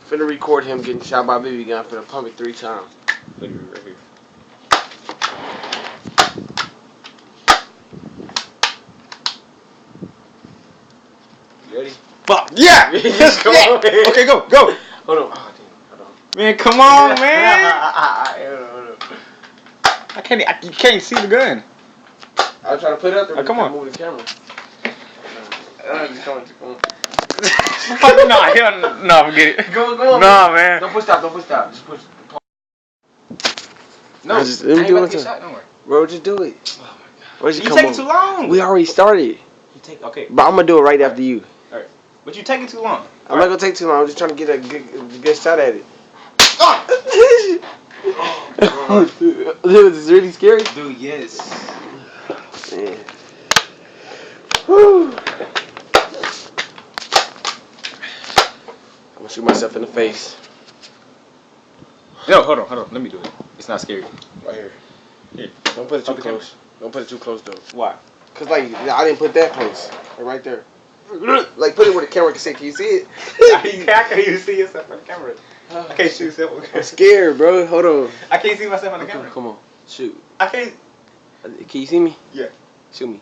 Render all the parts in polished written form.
Finna record him getting shot by a BB gun. Finna pump it 3 times. Right here. You ready? Fuck. Yeah! Come on, man. Okay, go. Hold on. Oh, damn. Hold on. Man, come on, man. Hold on. You can't see the gun. I was trying to put it up there. Come on. Move the camera. Come on. Nah, hell no, forget it. Go on. Nah, man. Don't push stop. Just push. No, Let me ain't do about it. to get shot. Don't worry. Bro, just do it. Oh my god. Bro, You taking too long. We already started. Okay. But I'm gonna do it right after you. Alright. But you taking too long. I'm not gonna take too long. I'm just trying to get a good shot at it. Dude, this is really scary. Dude, yes. Man. Whew. I'm gonna shoot myself in the face. No, hold on. Let me do it. It's not scary. Right here. Here. Don't put it too Hold the close. Don't put it too close though. Why? Cause like I didn't put that close. Like right there. Like put it where the camera can see. Can you see it? I can't even see yourself on the camera. I can't shoot yourself on the I'm camera. scared, bro. Hold on. I can't see myself on the camera. Come on. Shoot. I can't. Can you see me? Yeah. Shoot me.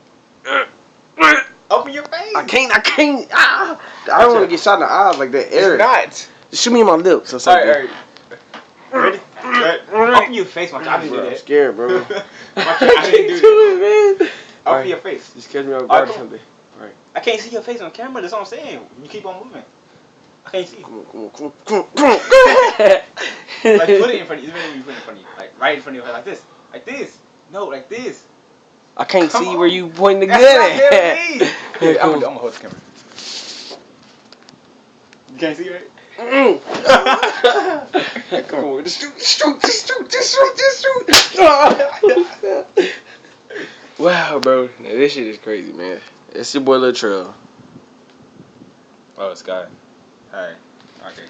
Open your face. I can't. Ah! I don't want to get shot in the eyes like that. Air. It's not. Just shoot me in my lips or something. Alright. Ready? Open your face, my I didn't do Bro, I'm that. scared, bro. I didn't do it, man. Open your face. Just catch me off guard or Alright, something. Alright. I can't see your face on camera. That's what I'm saying. You keep on moving. I can't see. Come on. Like put it in front of you. It's better when you put it in front of you. Like right in front of you. Like this. Like this. No, like this. I can't Come see on. where you pointing the gun That's not at. me. Here, I'm gonna hold the camera. You can't see, right? Come on, just shoot. Wow, bro. Now, this shit is crazy, man. It's your boy Lil Trail. Oh, Sky. Hi. Okay.